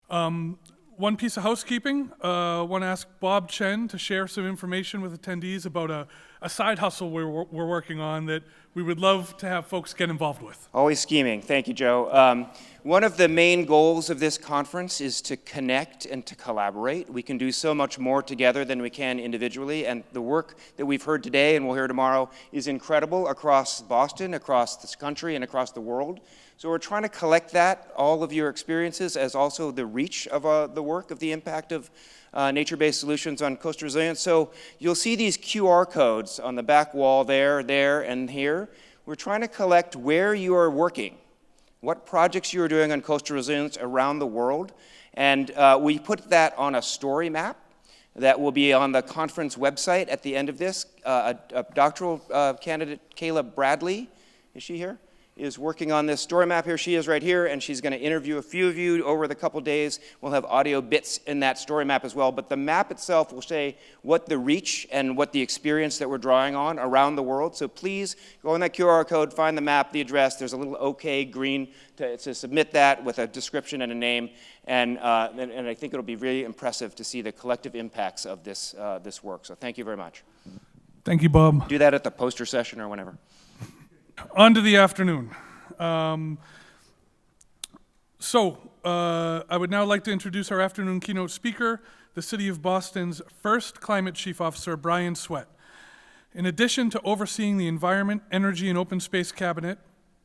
One piece of housekeeping, I want to ask Bob Chen to share some information with attendees about a side hustle we're working on that we would love to have folks get involved with. Always scheming. Thank you, Joe. One of the main goals of this conference is to connect and to collaborate. We can do so much more together than we can individually, and the work that we've heard today and we'll hear tomorrow is incredible across Boston, across this country, and across the world. So we're trying to collect that, all of your experiences, as also the reach of the work, of the impact of nature-based solutions on coastal resilience. So you'll see these QR codes on the back wall there, and here. We're trying to collect where you are working, what projects you are doing on coastal resilience around the world, and we put that on a story map that will be on the conference website at the end of this. A doctoral candidate, Kayla Bradley, is she here? Is working on this story map here. She is right here, and she's going to interview a few of you over the couple days. We'll have audio bits in that story map as well, but the map itself will say what the reach and what the experience that we're drawing on around the world. So please go on that QR code, find the map, the address. There's a little OK green to submit that with a description and a name, and I think it'll be really impressive to see the collective impacts of this work. So thank you very much. Thank you, Bob. Do that at the poster session or whenever. On to the afternoon. I would now like to introduce our afternoon keynote speaker, the City of Boston's first Climate Chief Officer, Brian Swett. In addition to overseeing the Environment, Energy, and Open Space Cabinet,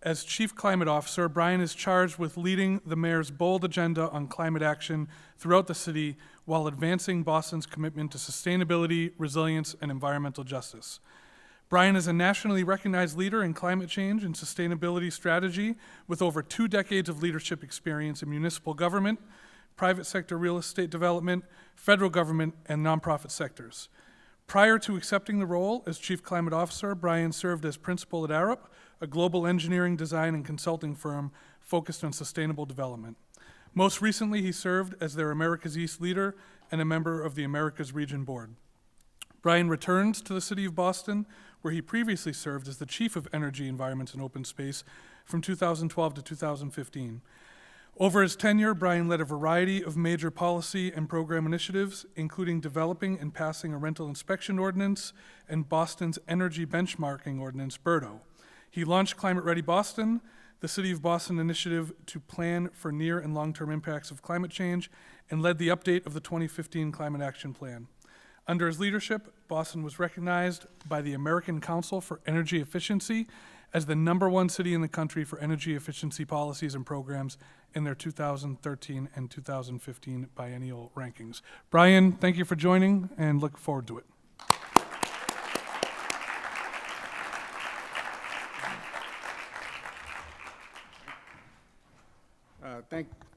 as Chief Climate Officer, Brian is charged with leading the Mayor's bold agenda on climate action throughout the city while advancing Boston's commitment to sustainability, resilience, and environmental justice. Brian is a nationally recognized leader in climate change and sustainability strategy with over 2 decades of leadership experience in municipal government, private sector real estate development, federal government, and nonprofit sectors. Prior to accepting the role as Chief Climate Officer, Brian served as principal at Arup, a global engineering, design, and consulting firm focused on sustainable development. Most recently, he served as their America's East leader and a member of the Americas Region Board. Brian returns to the City of Boston, where he previously served as the Chief of Energy, Environment, and Open Space from 2012 to 2015. Over his tenure, Brian led a variety of major policy and program initiatives, including developing and passing a rental inspection ordinance and Boston's energy benchmarking ordinance, BERDO. He launched Climate Ready Boston, the City of Boston initiative to plan for near and long-term impacts of climate change, and led the update of the 2015 Climate Action Plan. Under his leadership, Boston was recognized by the American Council for Energy Efficiency as the #1 city in the country for energy efficiency policies and programs in their 2013 and 2015 biennial rankings. Brian, thank you for joining, and look forward to it.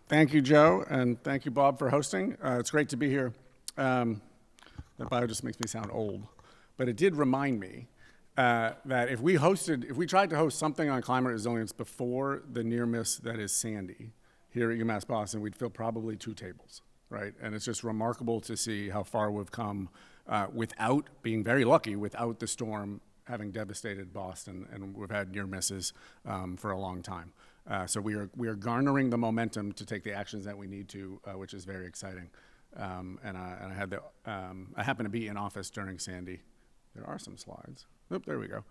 Thank you, Joe, and thank you, Bob, for hosting. It's great to be here. That bio just makes me sound old, but it did remind me that if we tried to host something on climate resilience before the near miss that is Sandy here at UMass Boston, we'd fill probably 2 tables, right? And it's just remarkable to see how far we've come without being very lucky, without the storm having devastated Boston, and we've had near misses for a long time. So we are garnering the momentum to take the actions that we need to, which is very exciting. And I happened to be in office during Sandy. There are some slides. Oop, there we go.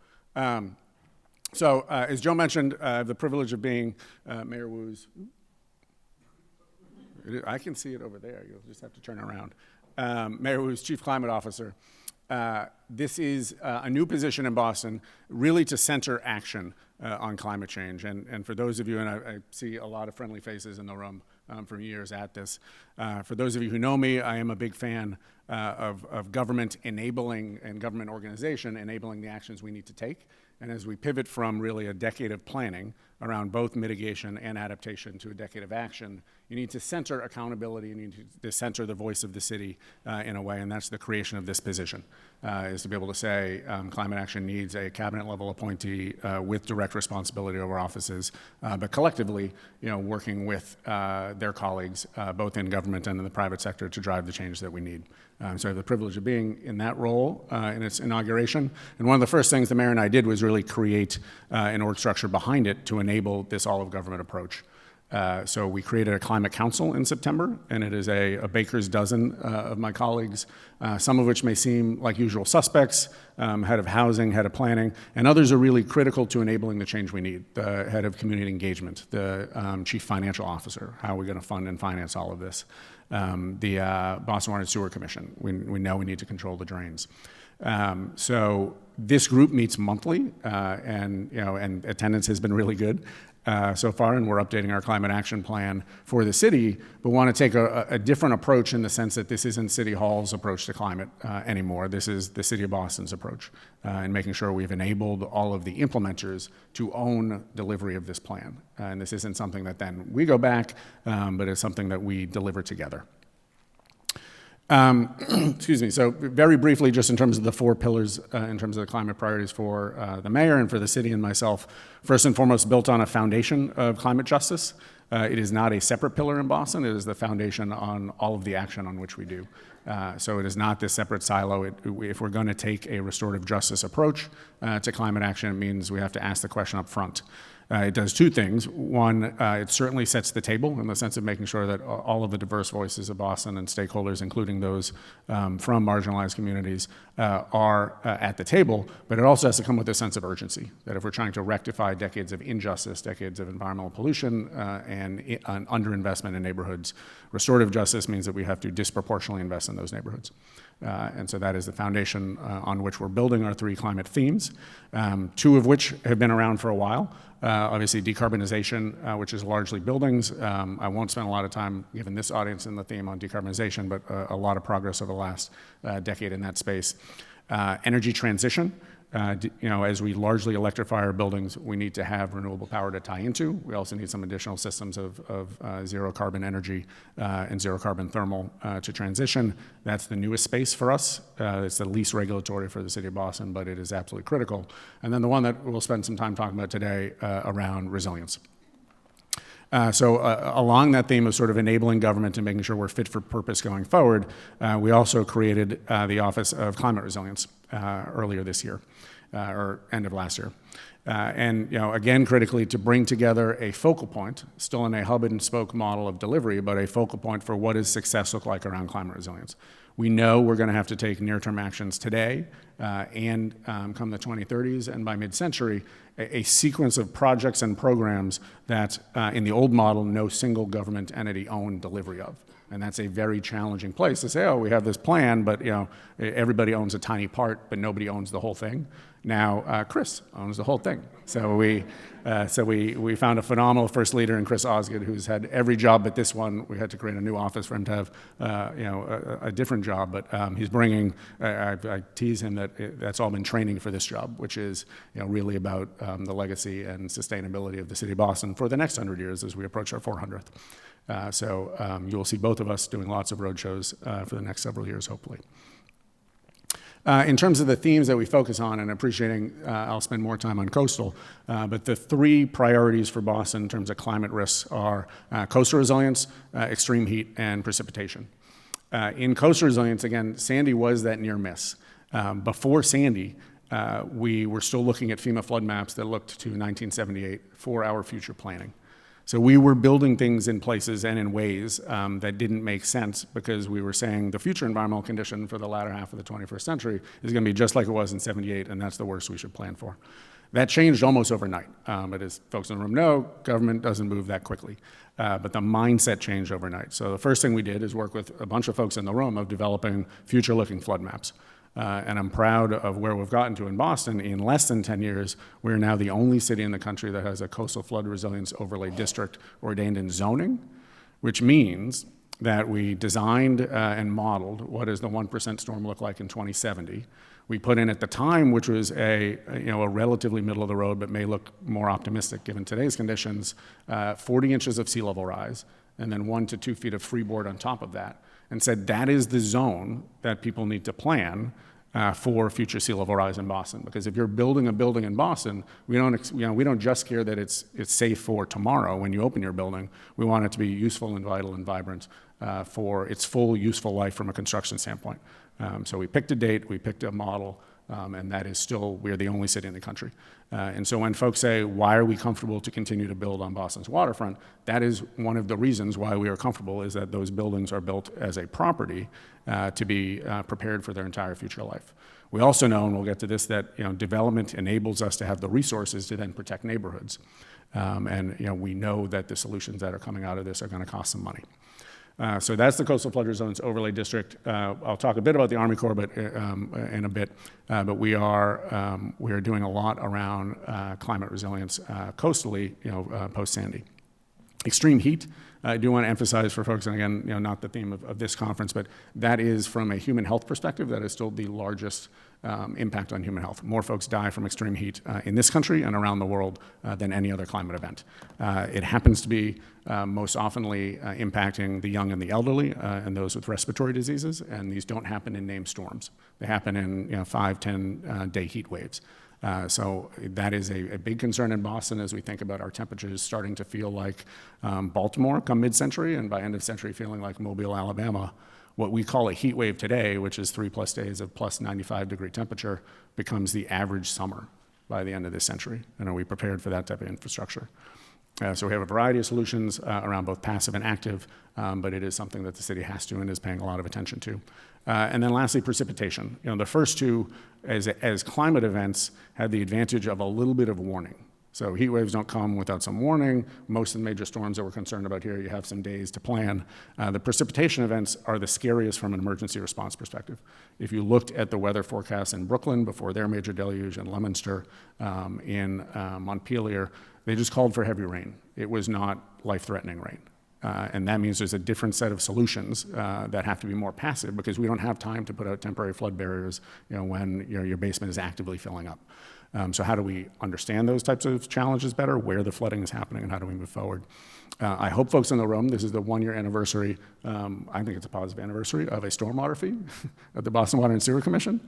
So as Joe mentioned, I have the privilege of being Mayor Wu's. I can see it over there. You'll just have to turn around. Mayor Wu's Chief Climate Officer. This is a new position in Boston, really to center action on climate change. And for those of you, and I see a lot of friendly faces in the room from years at this. For those of you who know me, I am a big fan of government enabling and government organization enabling the actions we need to take. And as we pivot from really a decade of planning around both mitigation and adaptation to a decade of action, you need to center accountability, you need to center the voice of the city in a way, and that's the creation of this position, is to be able to say climate action needs a cabinet level appointee with direct responsibility over offices, but collectively, working with their colleagues, both in government and in the private sector, to drive the change that we need. So I have the privilege of being in that role in its inauguration. And one of the first things the mayor and I did was really create an org structure behind it to enable this all-of-government approach. So we created a climate council in September, and it is a baker's dozen of my colleagues, some of which may seem like usual suspects, head of housing, head of planning, and others are really critical to enabling the change we need. The head of community engagement, the chief financial officer, how are we going to fund and finance all of this? The Boston Water and Sewer Commission, we know we need to control the drains. So this group meets monthly, and attendance has been really good so far, and we're updating our climate action plan for the city, but want to take a different approach in the sense that this isn't City Hall's approach to climate anymore. This is the City of Boston's approach, and making sure we've enabled all of the implementers to own delivery of this plan. And this isn't something that then we go back, but it's something that we deliver together. Excuse me, so very briefly, just in terms of the 4 pillars, in terms of the climate priorities for the mayor and for the city and myself, first and foremost, built on a foundation of climate justice. It is not a separate pillar in Boston, it is the foundation on all of the action on which we do. So it is not this separate silo. If we're going to take a restorative justice approach to climate action, it means we have to ask the question up front. It does 2 things. One, it certainly sets the table in the sense of making sure that all of the diverse voices of Boston and stakeholders, including those from marginalized communities, are at the table, but it also has to come with a sense of urgency, that if we're trying to rectify decades of injustice, decades of environmental pollution, and underinvestment in neighborhoods, restorative justice means that we have to disproportionately invest in those neighborhoods. And so that is the foundation on which we're building our 3 climate themes, 2 of which have been around for a while. Obviously, decarbonization, which is largely buildings. I won't spend a lot of time, given this audience and the theme, on decarbonization, but a lot of progress over the last decade in that space. Energy transition. As we largely electrify our buildings, we need to have renewable power to tie into. We also need some additional systems of zero carbon energy and zero carbon thermal to transition. That's the newest space for us. It's the least regulatory for the city of Boston, but it is absolutely critical. And then the one that we'll spend some time talking about today around resilience. So along that theme of sort of enabling government and making sure we're fit for purpose going forward, we also created the Office of Climate Resilience earlier this year, or end of last year. And again, critically, to bring together a focal point, still in a hub and spoke model of delivery, but a focal point for what does success look like around climate resilience. We know we're going to have to take near-term actions today and come the 2030s and by mid-century, a sequence of projects and programs that in the old model, no single government entity owned delivery of. And that's a very challenging place to say, oh, we have this plan, but everybody owns a tiny part, but nobody owns the whole thing. Now, Chris owns the whole thing. So we found a phenomenal first leader in Chris Osgood, who's had every job but this one. We had to create a new office for him to have a different job, but he's bringing, I tease him that that's all been training for this job, which is really about the legacy and sustainability of the city of Boston for the next 100 years as we approach our 400th. So you will see both of us doing lots of road shows for the next several years, hopefully. In terms of the themes that we focus on, and appreciating I'll spend more time on coastal, but the 3 priorities for Boston in terms of climate risks are coastal resilience, extreme heat, and precipitation. In coastal resilience, again, Sandy was that near miss. Before Sandy, we were still looking at FEMA flood maps that looked to 1978 for our future planning. So we were building things in places and in ways that didn't make sense because we were saying the future environmental condition for the latter half of the 21st century is going to be just like it was in 78, and that's the worst we should plan for. That changed almost overnight. But as folks in the room know, government doesn't move that quickly. But the mindset changed overnight. So the first thing we did is work with a bunch of folks in the room of developing future-looking flood maps. And I'm proud of where we've gotten to in Boston. In less than 10 years, we're now the only city in the country that has a coastal flood resilience overlay district ordained in zoning, which means that we designed and modeled what does the 1% storm look like in 2070. We put in at the time, which was a relatively middle of the road, but may look more optimistic given today's conditions, 40 inches of sea level rise, and then 1 to 2 feet of freeboard on top of that, and said that is the zone that people need to plan for future sea level rise in Boston. Because if you're building a building in Boston, we don't just care that it's safe for tomorrow when you open your building. We want it to be useful and vital and vibrant for its full useful life from a construction standpoint. So we picked a date, we picked a model, And that is still, we're the only city in the country. And so when folks say, why are we comfortable to continue to build on Boston's waterfront, that is one of the reasons why we are comfortable, is that those buildings are built as a property to be prepared for their entire future life. We also know, and we'll get to this, that development enables us to have the resources to then protect neighborhoods. And we know that the solutions that are coming out of this are going to cost some money. So that's the Coastal Flood Resilience Overlay District. I'll talk a bit about the Army Corps in a bit, but we are doing a lot around climate resilience coastally, post-Sandy. Extreme heat, I do want to emphasize for folks, and again, not the theme of this conference, but that is from a human health perspective, that is still the largest impact on human health. More folks die from extreme heat in this country and around the world than any other climate event. It happens to be most oftenly impacting the young and the elderly and those with respiratory diseases, and these don't happen in named storms. They happen in 5, 10-day heat waves. So that is a big concern in Boston as we think about our temperatures starting to feel like Baltimore come mid-century, and by end of century feeling like Mobile, Alabama. What we call a heat wave today, which is 3+ days of plus 95-degree temperature, becomes the average summer by the end of this century. And are we prepared for that type of infrastructure? So we have a variety of solutions around both passive and active, but it is something that the city has to and is paying a lot of attention to. And then lastly, precipitation. The first two, as climate events, have the advantage of a little bit of warning. So heat waves don't come without some warning. Most of the major storms that we're concerned about here, you have some days to plan. The precipitation events are the scariest from an emergency response perspective. If you looked at the weather forecasts in Brooklyn before their major deluge, in Leominster, in Montpelier, they just called for heavy rain. It was not life-threatening rain. And that means there's a different set of solutions that have to be more passive, because we don't have time to put out temporary flood barriers when your basement is actively filling up. So how do we understand those types of challenges better, where the flooding is happening, and how do we move forward? I hope folks in the room, this is the 1-year anniversary, I think it's a positive anniversary, of a stormwater fee at the Boston Water and Sewer Commission.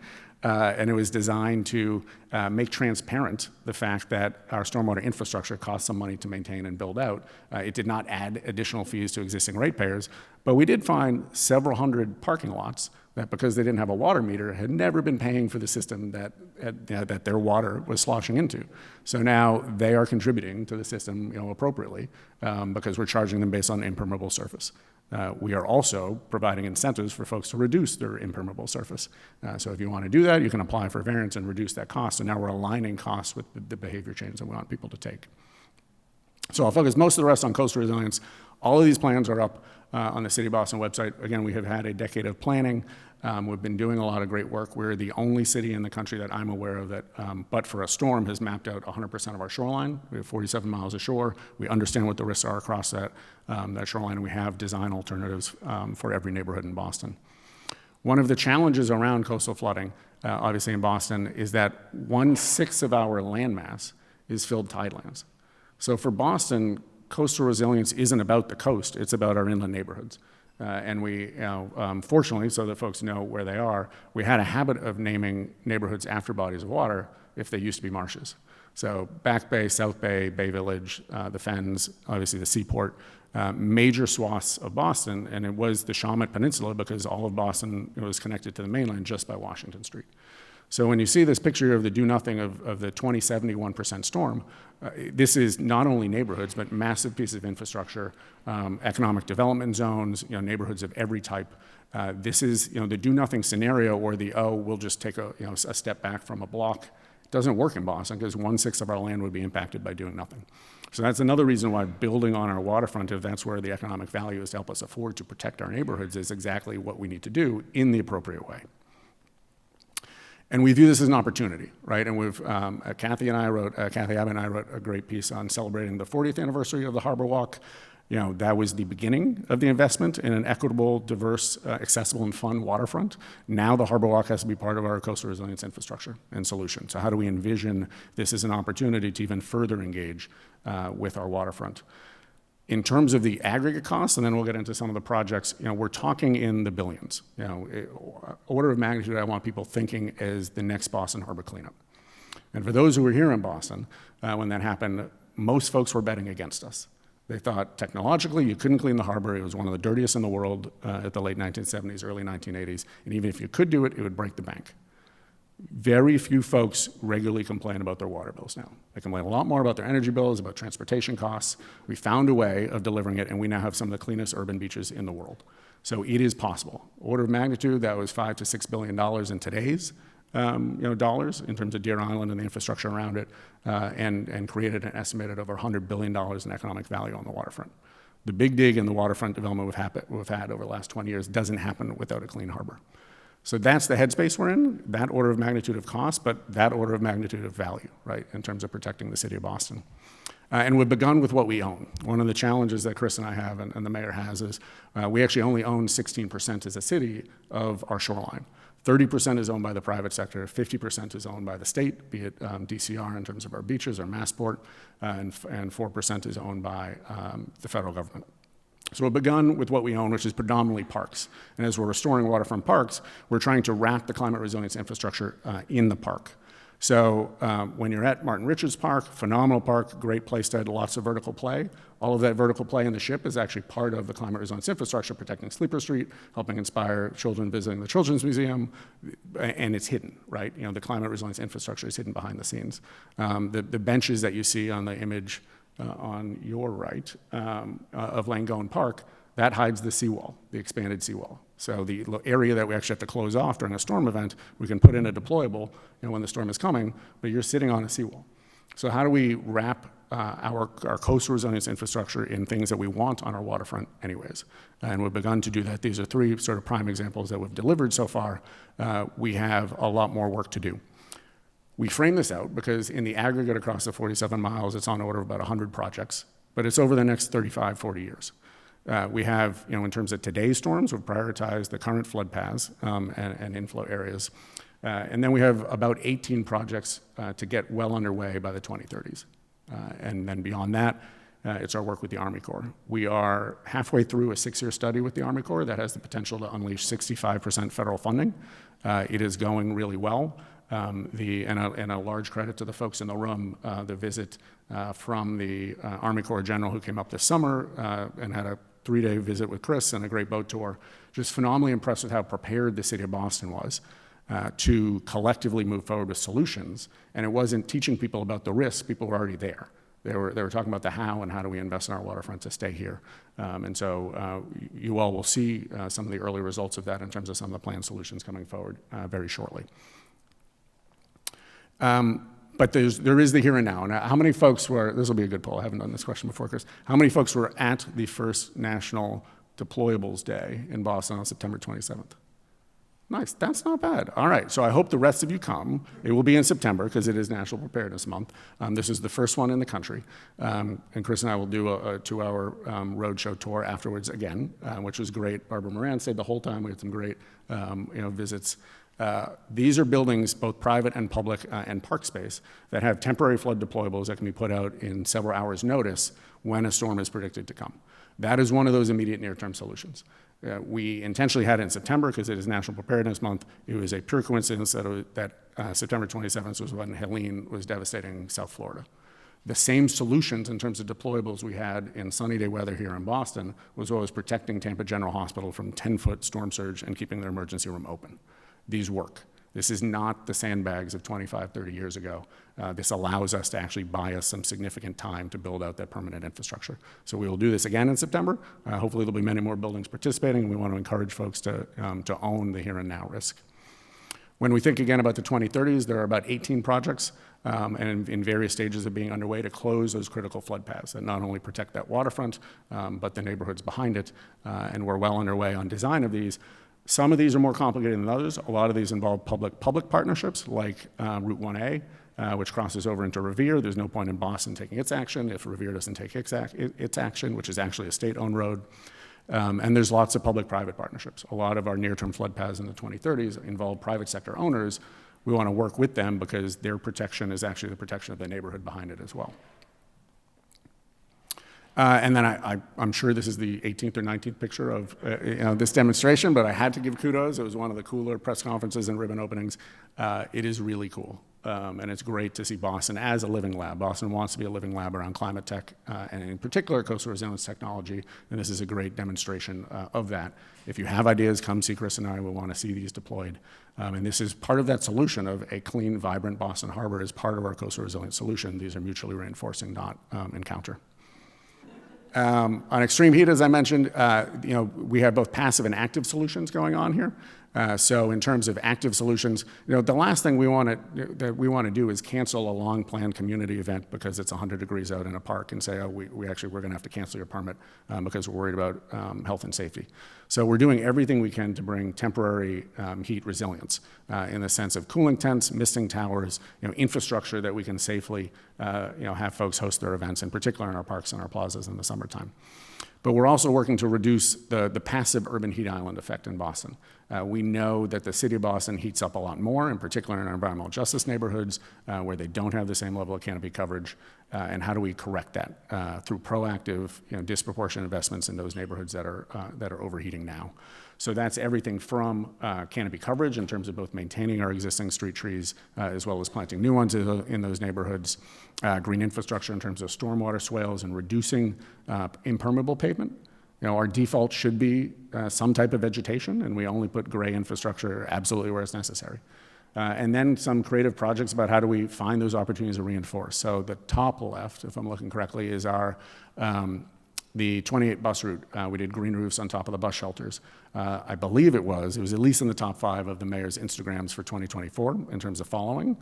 And it was designed to make transparent the fact that our stormwater infrastructure costs some money to maintain and build out. It did not add additional fees to existing ratepayers, but we did find several hundred parking lots that, because they didn't have a water meter, had never been paying for the system that their water was sloshing into. So now they are contributing to the system appropriately, because we're charging them based on impermeable surface. We are also providing incentives for folks to reduce their impermeable surface. So if you want to do that, you can apply for variance and reduce that cost. And now we're aligning costs with the behavior change that we want people to take. So I'll focus most of the rest on coastal resilience. All of these plans are up on the City of Boston website. Again, we have had a decade of planning. We've been doing a lot of great work. We're the only city in the country that I'm aware of that, but for a storm, has mapped out 100% of our shoreline. We have 47 miles of shore. We understand what the risks are across that shoreline, and we have design alternatives for every neighborhood in Boston. One of the challenges around coastal flooding, obviously in Boston, is that 1/6 of our landmass is filled tidelands. So for Boston, coastal resilience isn't about the coast, it's about our inland neighborhoods. And we, fortunately, so that folks know where they are, we had a habit of naming neighborhoods after bodies of water if they used to be marshes. So Back Bay, South Bay, Bay Village, the Fens, obviously the Seaport, major swaths of Boston, and it was the Shawmut Peninsula because all of Boston was connected to the mainland just by Washington Street. So when you see this picture of the do-nothing of the 2071% storm, this is not only neighborhoods, but massive pieces of infrastructure, economic development zones, neighborhoods of every type. This is the do-nothing scenario, or the, we'll just take a step back from a block. It doesn't work in Boston because 1/6 of our land would be impacted by doing nothing. So that's another reason why building on our waterfront, if that's where the economic value is to help us afford to protect our neighborhoods, is exactly what we need to do in the appropriate way. And we view this as an opportunity, right? And we've, Kathy Abbott and I wrote a great piece on celebrating the 40th anniversary of the Harbor Walk. That was the beginning of the investment in an equitable, diverse, accessible, and fun waterfront. Now the Harbor Walk has to be part of our coastal resilience infrastructure and solution. So how do we envision this as an opportunity to even further engage with our waterfront? In terms of the aggregate costs, and then we'll get into some of the projects, we're talking in the billions. Order of magnitude, I want people thinking as the next Boston Harbor cleanup. And for those who were here in Boston when that happened, most folks were betting against us. They thought technologically you couldn't clean the harbor. It was one of the dirtiest in the world at the late 1970s, early 1980s. And even if you could do it, it would break the bank. Very few folks regularly complain about their water bills now. They complain a lot more about their energy bills, about transportation costs. We found a way of delivering it, and we now have some of the cleanest urban beaches in the world. So it is possible. Order of magnitude, that was $5 to $6 billion in today's dollars in terms of Deer Island and the infrastructure around it, and created an estimated over $100 billion in economic value on the waterfront. The big dig in the waterfront development we've had over the last 20 years doesn't happen without a clean harbor. So that's the headspace we're in, that order of magnitude of cost, but that order of magnitude of value, right, in terms of protecting the city of Boston. And we've begun with what we own. One of the challenges that Chris and I have, and the mayor has, is we actually only own 16% as a city of our shoreline. 30% is owned by the private sector, 50% is owned by the state, be it DCR in terms of our beaches or Massport, and 4% is owned by the federal government. So we've begun with what we own, which is predominantly parks. And as we're restoring waterfront parks, we're trying to wrap the climate resilience infrastructure in the park. So when you're at Martin Richards Park, phenomenal park, great place to have lots of vertical play. All of that vertical play in the ship is actually part of the climate resilience infrastructure, protecting Sleeper Street, helping inspire children visiting the Children's Museum, and it's hidden, right? You know, the climate resilience infrastructure is hidden behind the scenes. The benches that you see on the image on your right of Langone Park, that hides the seawall, the expanded seawall. So the area that we actually have to close off during a storm event, we can put in a deployable when the storm is coming, but you're sitting on a seawall. So how do we wrap our coastal resilience infrastructure in things that we want on our waterfront anyways? And we've begun to do that. These are three sort of prime examples that we've delivered so far. We have a lot more work to do. We frame this out because in the aggregate across the 47 miles, it's on order of about 100 projects, but it's over the next 35, 40 years. We have, in terms of today's storms, we've prioritized the current flood paths and inflow areas. And then we have about 18 projects to get well underway by the 2030s. And then beyond that, it's our work with the Army Corps. We are halfway through a 6-year study with the Army Corps that has the potential to unleash 65% federal funding. It is going really well. And a large credit to the folks in the room, the visit from the Army Corps General who came up this summer and had a 3-day visit with Chris and a great boat tour. Just phenomenally impressed with how prepared the city of Boston was to collectively move forward with solutions. And it wasn't teaching people about the risks, people were already there. They were talking about the how and how do we invest in our waterfront to stay here. And so you all will see some of the early results of that in terms of some of the planned solutions coming forward very shortly. But there is the here and now. Now, how many folks were, this will be a good poll, I haven't done this question before, Chris. How many folks were at the first National Deployables Day in Boston on September 27th? Nice, that's not bad. All right, so I hope the rest of you come. It will be in September because it is National Preparedness Month. This is the first one in the country. And Chris and I will do a 2-hour roadshow tour afterwards again, which was great. Barbara Moran stayed the whole time. We had some great visits. These are buildings, both private and public and park space, that have temporary flood deployables that can be put out in several hours' notice when a storm is predicted to come. That is one of those immediate near-term solutions. We intentionally had it in September because it is National Preparedness Month. It was a pure coincidence that September 27th was when Helene was devastating South Florida. The same solutions in terms of deployables we had in sunny day weather here in Boston was what was protecting Tampa General Hospital from 10-foot storm surge and keeping their emergency room open. These work. This is not the sandbags of 25, 30 years ago. This allows us to actually buy us some significant time to build out that permanent infrastructure. So we will do this again in September. Hopefully there'll be many more buildings participating, and we want to encourage folks to own the here and now risk. When we think again about the 2030s, there are about 18 projects and in various stages of being underway to close those critical flood paths that not only protect that waterfront, but the neighborhoods behind it. And we're well underway on design of these. Some of these are more complicated than others. A lot of these involve public-public partnerships like Route 1A, which crosses over into Revere. There's no point in Boston taking its action if Revere doesn't take its action, which is actually a state-owned road. And there's lots of public-private partnerships. A lot of our near-term flood paths in the 2030s involve private sector owners. We want to work with them because their protection is actually the protection of the neighborhood behind it as well. And then I'm sure this is the 18th or 19th picture of this demonstration, but I had to give kudos. It was one of the cooler press conferences and ribbon openings. It is really cool. And it's great to see Boston as a living lab. Boston wants to be a living lab around climate tech, and in particular coastal resilience technology, and this is a great demonstration of that. If you have ideas, come see Chris and I. We want to see these deployed. And this is part of that solution of a clean, vibrant Boston Harbor as part of our coastal resilience solution. These are mutually reinforcing, not in counter. On extreme heat, as I mentioned, we have both passive and active solutions going on here. So in terms of active solutions, the last thing we want to do is cancel a long planned community event because it's 100 degrees out in a park and say, oh, we're going to have to cancel your permit because we're worried about health and safety. So we're doing everything we can to bring temporary heat resilience in the sense of cooling tents, misting towers, infrastructure that we can safely have folks host their events, in particular in our parks and our plazas in the summertime. But we're also working to reduce the passive urban heat island effect in Boston. We know that the city of Boston heats up a lot more, in particular in our environmental justice neighborhoods, where they don't have the same level of canopy coverage. And how do we correct that through proactive, disproportionate investments in those neighborhoods that are overheating now? So that's everything from canopy coverage in terms of both maintaining our existing street trees as well as planting new ones in those neighborhoods, green infrastructure in terms of stormwater swales and reducing impermeable pavement. Our default should be some type of vegetation, and we only put gray infrastructure absolutely where it's necessary. And then some creative projects about how do we find those opportunities to reinforce. So the top left, if I'm looking correctly, is the 28 bus route. We did green roofs on top of the bus shelters. I believe it was at least in the top 5 of the mayor's Instagrams for 2024 in terms of following,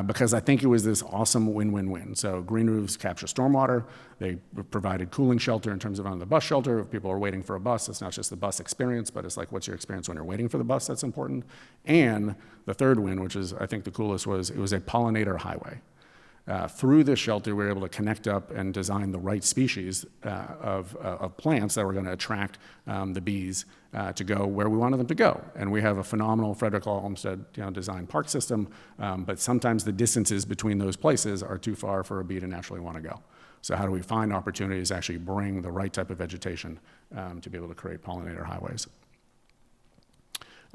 because I think it was this awesome win-win-win. So green roofs capture stormwater. They provided cooling shelter in terms of on the bus shelter. If people are waiting for a bus, it's not just the bus experience, but it's like, what's your experience when you're waiting for the bus? That's important. And the third win, which is I think the coolest, was it was a pollinator highway. Through this shelter, we were able to connect up and design the right species of plants that were going to attract the bees to go where we wanted them to go. And we have a phenomenal Frederick Law Olmsted design park system, but sometimes the distances between those places are too far for a bee to naturally want to go. So how do we find opportunities to actually bring the right type of vegetation to be able to create pollinator highways?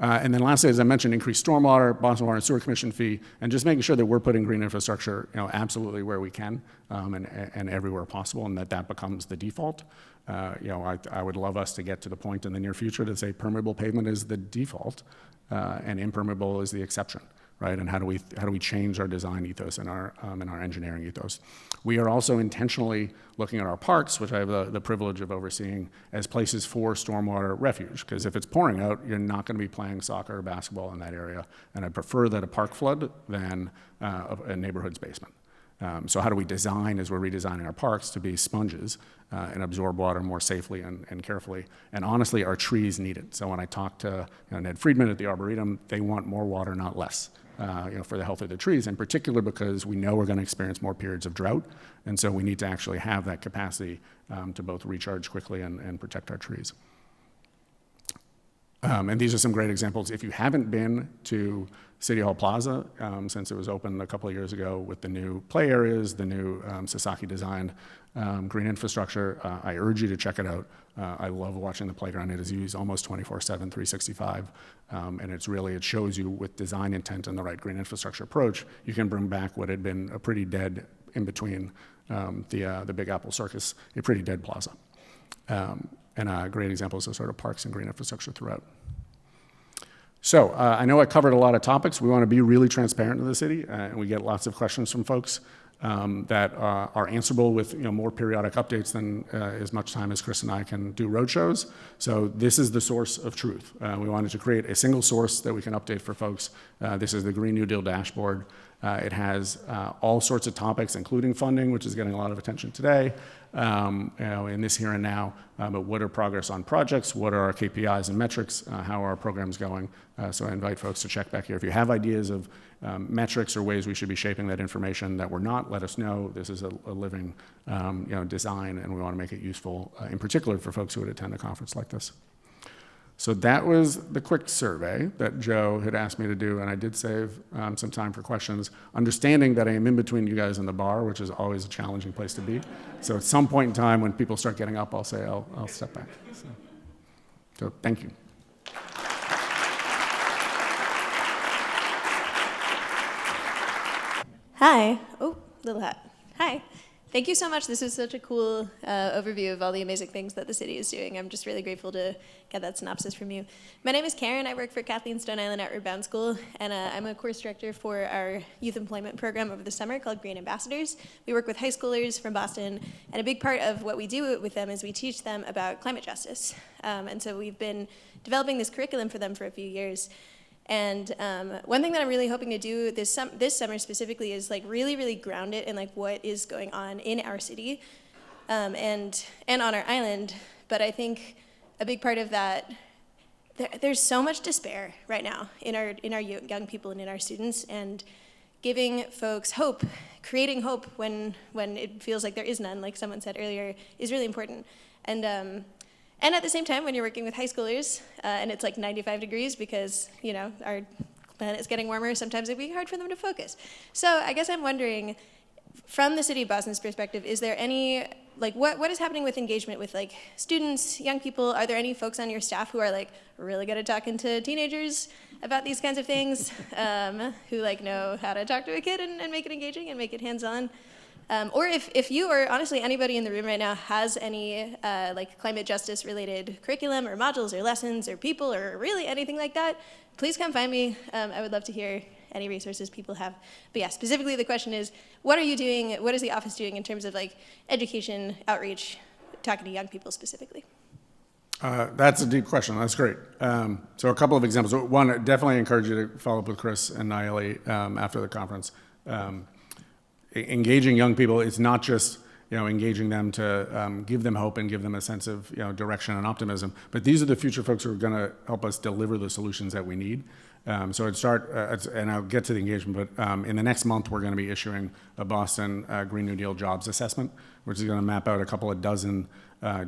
And then lastly, as I mentioned, increased stormwater, Boston Water and Sewer Commission fee, and just making sure that we're putting green infrastructure, absolutely where we can and everywhere possible, and that becomes the default. I would love us to get to the point in the near future to say permeable pavement is the default and impermeable is the exception. Right, and how do we change our design ethos and our engineering ethos? We are also intentionally looking at our parks, which I have the privilege of overseeing, as places for stormwater refuge. Because if it's pouring out, you're not going to be playing soccer or basketball in that area, and I prefer that a park flood than a neighborhood's basement. So how do we design, as we're redesigning our parks, to be sponges and absorb water more safely and carefully? And honestly, our trees need it. So when I talk to Ned Friedman at the Arboretum, they want more water, not less. For the health of the trees, in particular because we know we're going to experience more periods of drought, and so we need to actually have that capacity to both recharge quickly and protect our trees. And these are some great examples. If you haven't been to City Hall Plaza since it was opened a couple of years ago with the new play areas, the new Sasaki designed green infrastructure, I urge you to check it out. I love watching the playground. It is used almost 24/7, 365, and it shows you with design intent and the right green infrastructure approach, you can bring back what had been a pretty dead in between the Big Apple Circus, a pretty dead plaza. And great examples of sort of parks and green infrastructure throughout. So I know I covered a lot of topics. We want to be really transparent in the city, and we get lots of questions from folks that are answerable with more periodic updates than as much time as Chris and I can do roadshows. So this is the source of truth. We wanted to create a single source that we can update for folks. This is the Green New Deal dashboard. It has all sorts of topics, including funding, which is getting a lot of attention today, in this here and now. But what are progress on projects? What are our KPIs and metrics? How are our programs going? So I invite folks to check back here. If you have ideas of metrics or ways we should be shaping that information that we're not, let us know. This is a living design, and we want to make it useful, in particular for folks who would attend a conference like this. So that was the quick survey that Joe had asked me to do, and I did save some time for questions, understanding that I am in between you guys and the bar, which is always a challenging place to be. So at some point in time when people start getting up, I'll say I'll step back. So thank you. Hi. Oh, little hat. Hi. Thank you so much. This is such a cool overview of all the amazing things that the city is doing. I'm just really grateful to get that synopsis from you. My name is Karen. I work for Kathleen Stone Island Outward Bound School, and I'm a course director for our youth employment program over the summer called Green Ambassadors. We work with high schoolers from Boston, and a big part of what we do with them is we teach them about climate justice. And so we've been developing this curriculum for them for a few years. And one thing that I'm really hoping to do this summer specifically is like really ground it in like what is going on in our city and on our island. But I think a big part of that, there's so much despair right now in our young people and in our students, and giving folks hope, creating hope when it feels like there is none, like someone said earlier, is really important. And at the same time, when you're working with high schoolers, and it's like 95 degrees because, you know, our planet's getting warmer, sometimes it'd be hard for them to focus. So I guess I'm wondering, from the city of Boston's perspective, is there any, like, what is happening with engagement with, like, students, young people? Are there any folks on your staff who are, like, really good at talking to teenagers about these kinds of things, who, like, know how to talk to a kid and make it engaging and make it hands-on? Or if you or honestly anybody in the room right now has any like climate justice related curriculum or modules or lessons or people or really anything like that, please come find me. I would love to hear any resources people have. But yeah, specifically the question is, what are you doing? What is the office doing in terms of like education, outreach, talking to young people specifically? That's a deep question. That's great. So a couple of examples. One, I definitely encourage you to follow up with Chris and Nayeli after the conference. Engaging young people is not just engaging them to give them hope and give them a sense of direction and optimism, but these are the future folks who are going to help us deliver the solutions that we need. So I'd start, and I'll get to the engagement, but in the next month we're going to be issuing a Boston Green New Deal jobs assessment, which is going to map out a couple of dozen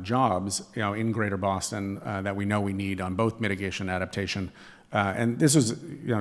jobs in Greater Boston that we know we need on both mitigation and adaptation. And this is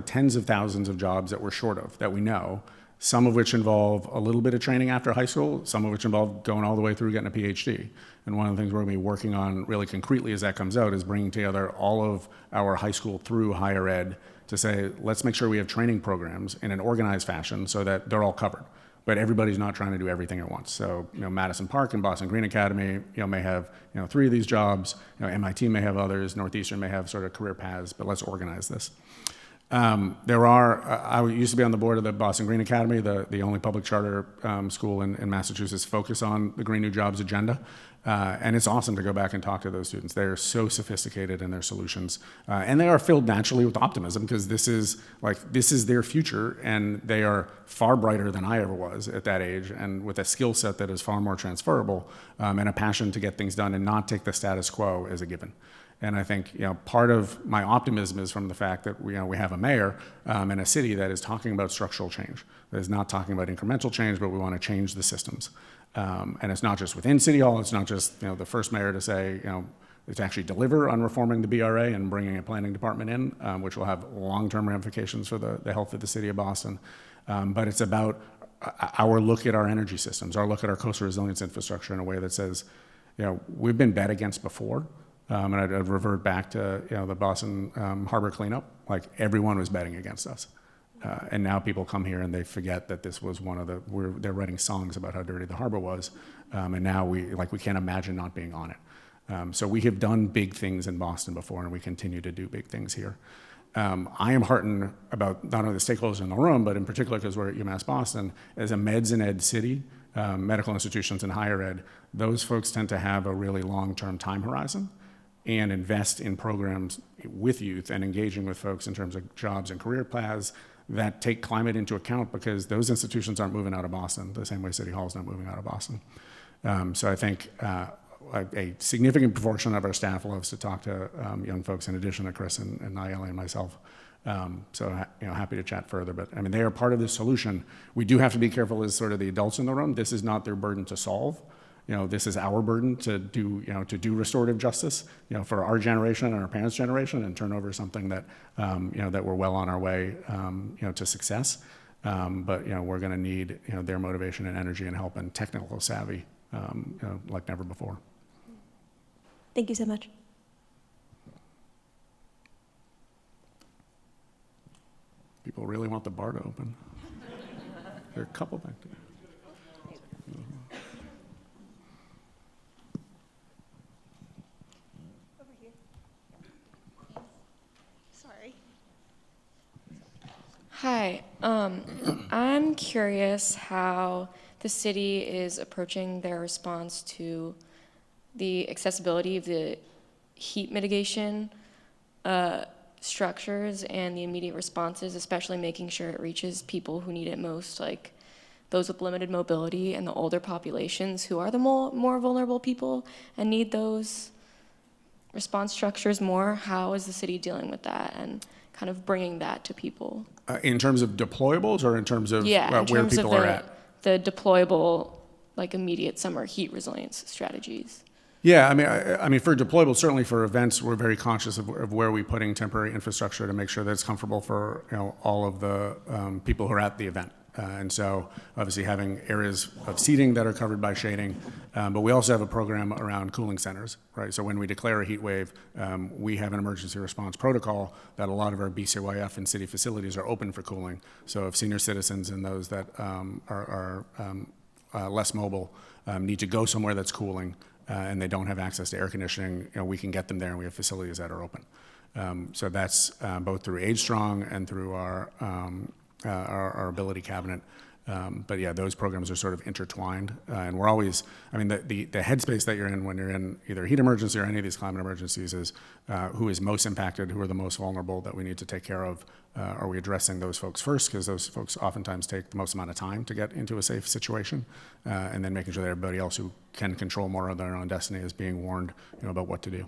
tens of thousands of jobs that we're short of, that we know. Some of which involve a little bit of training after high school, some of which involve going all the way through getting a PhD. And one of the things we're going to be working on really concretely as that comes out is bringing together all of our high school through higher ed to say, let's make sure we have training programs in an organized fashion so that they're all covered. But everybody's not trying to do everything at once. So, Madison Park and Boston Green Academy, may have, 3 of these jobs. MIT may have others. Northeastern may have sort of career paths. But let's organize this. I used to be on the board of the Boston Green Academy, the only public charter school in Massachusetts focus on the Green New Jobs agenda. And it's awesome to go back and talk to those students. They're so sophisticated in their solutions. And they are filled naturally with optimism because this is their future, and they are far brighter than I ever was at that age, and with a skill set that is far more transferable, and a passion to get things done and not take the status quo as a given. And I think part of my optimism is from the fact that we have a mayor and a city that is talking about structural change, that is not talking about incremental change, but we want to change the systems. And it's not just within City Hall. It's not just the first mayor to say to actually deliver on reforming the BRA and bringing a planning department in, which will have long-term ramifications for the health of the city of Boston. But it's about our look at our energy systems, our look at our coastal resilience infrastructure in a way that says, we've been bet against before. And I'd revert back to the Boston Harbor cleanup. Like, everyone was betting against us, and now people come here and they forget that this was one of they're writing songs about how dirty the harbor was, and now we can't imagine not being on it. So we have done big things in Boston before, and we continue to do big things here. I am heartened about not only the stakeholders in the room, but in particular because we're at UMass Boston as a meds and ed city. Medical institutions and higher ed, those folks tend to have a really long-term time horizon and invest in programs with youth and engaging with folks in terms of jobs and career paths that take climate into account, because those institutions aren't moving out of Boston the same way City Hall is not moving out of Boston. So I think a significant proportion of our staff loves to talk to young folks in addition to Chris and Nayeli and myself. So happy to chat further, but I mean, they are part of the solution. We do have to be careful as sort of the adults in the room. This is not their burden to solve. This is our burden to do restorative justice, for our generation and our parents' generation, and turn over something that, that we're well on our way, to success. But we're going to need, their motivation and energy and help and technical savvy, like never before. Thank you so much. People really want the bar to open. There are a couple back there. Over here. Sorry. Hi, I'm curious how the city is approaching their response to the accessibility of the heat mitigation structures and the immediate responses, especially making sure it reaches people who need it most, like those with limited mobility and the older populations who are the more vulnerable people and need those response structures more. How is the city dealing with that and kind of bringing that to people? In terms of deployables or in terms of Yeah, in where terms people of are at? the deployable, like immediate summer heat resilience strategies. Yeah, I mean, for deployable, certainly for events, we're very conscious of where we're putting temporary infrastructure to make sure that it's comfortable for all of the people who are at the event. And so, obviously, having areas of seating that are covered by shading, but we also have a program around cooling centers, right? So when we declare a heat wave, we have an emergency response protocol that a lot of our BCYF and city facilities are open for cooling. So if senior citizens and those that are less mobile need to go somewhere that's cooling, and they don't have access to air conditioning, we can get them there, and we have facilities that are open. So that's both through Age Strong and through our ability cabinet. But yeah, those programs are sort of intertwined, and we're always, I mean, the headspace that you're in when you're in either a heat emergency or any of these climate emergencies is who is most impacted, who are the most vulnerable that we need to take care of. Are we addressing those folks first? Because those folks oftentimes take the most amount of time to get into a safe situation, and then making sure that everybody else who can control more of their own destiny is being warned, about what to do.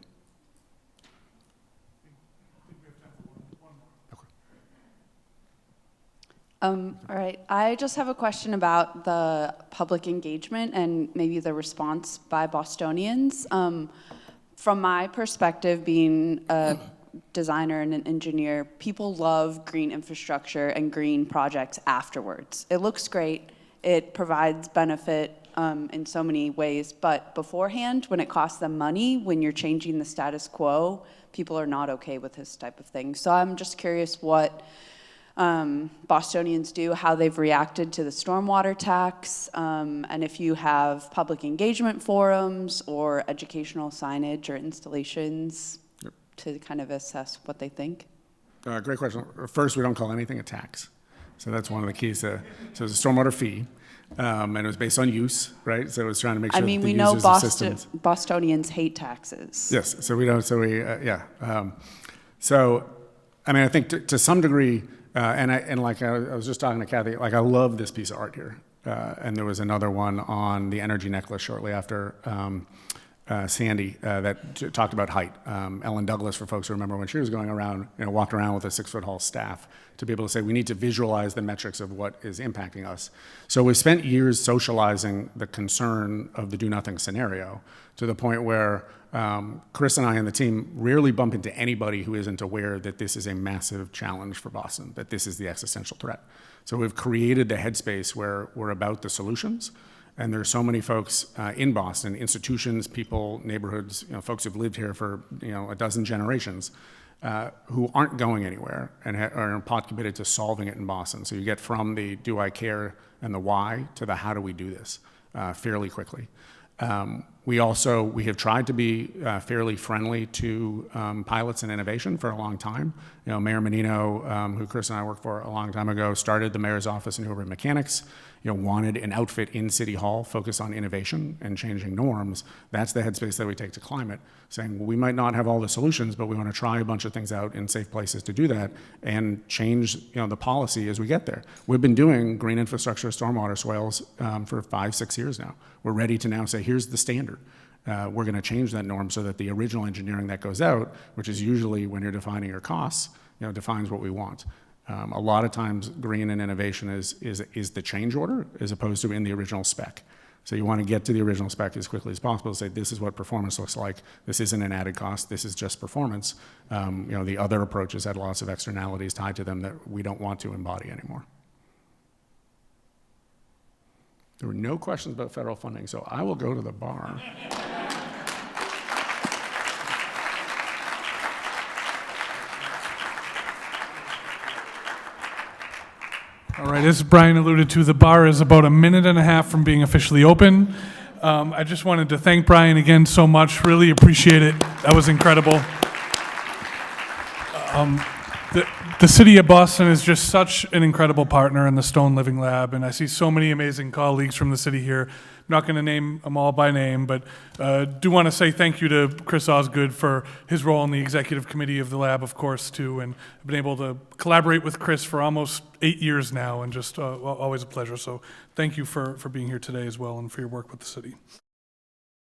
All right, I just have a question about the public engagement and maybe the response by Bostonians. From my perspective, being a designer and an engineer, people love green infrastructure and green projects afterwards. It looks great, it provides benefit in so many ways, but beforehand, when it costs them money, when you're changing the status quo, people are not okay with this type of thing. So I'm just curious what Bostonians do, how they've reacted to the stormwater tax, and if you have public engagement forums or educational signage or installations to kind of assess what they think. Great question. First, we don't call anything a tax. So that's one of the keys. So it's a stormwater fee, and it was based on use, right? So it was trying to make sure I mean, that the we know users of systems. Bostonians hate taxes. Yes, so we don't, so we, yeah. So, I mean, I think to some degree, and like I was just talking to Kathy, like I love this piece of art here. And there was another one on the energy necklace shortly after Sandy that talked about height. Ellen Douglas, for folks who remember when she was going around, walked around with a 6-foot tall staff to be able to say, we need to visualize the metrics of what is impacting us. So we've spent years socializing the concern of the do nothing scenario to the point where Chris and I and the team rarely bump into anybody who isn't aware that this is a massive challenge for Boston, that this is the existential threat. So we've created the headspace where we're about the solutions. And there's so many folks in Boston, institutions, people, neighborhoods, folks who've lived here for a dozen generations, who aren't going anywhere and are pot committed to solving it in Boston. So you get from the do I care and the why to the how do we do this fairly quickly. We have tried to be fairly friendly to pilots and innovation for a long time. Mayor Menino, who Chris and I worked for a long time ago, started the mayor's office in Newbury Mechanics, wanted an outfit in City Hall focused on innovation and changing norms. That's the headspace that we take to climate, saying, well, we might not have all the solutions, but we want to try a bunch of things out in safe places to do that and change the policy as we get there. We've been doing green infrastructure stormwater swales for 5-6 years now. We're ready to now say, here's the standard. We're going to change that norm so that the original engineering that goes out, which is usually when you're defining your costs, defines what we want. A lot of times, green and innovation is the change order as opposed to in the original spec. So you want to get to the original spec as quickly as possible to say, this is what performance looks like. This isn't an added cost. This is just performance. The other approaches had lots of externalities tied to them that we don't want to embody anymore. There were no questions about federal funding, so I will go to the bar. All right, as Brian alluded to, the bar is about a minute and a half from being officially open. I just wanted to thank Brian again so much. Really appreciate it. That was incredible. The city of Boston is just such an incredible partner in the Stone Living Lab, and I see so many amazing colleagues from the city here. I'm not going to name them all by name, but do want to say thank you to Chris Osgood for his role in the executive committee of the lab, of course, too. And I've been able to collaborate with Chris for almost 8 years now, and just always a pleasure. So thank you for being here today as well and for your work with the city.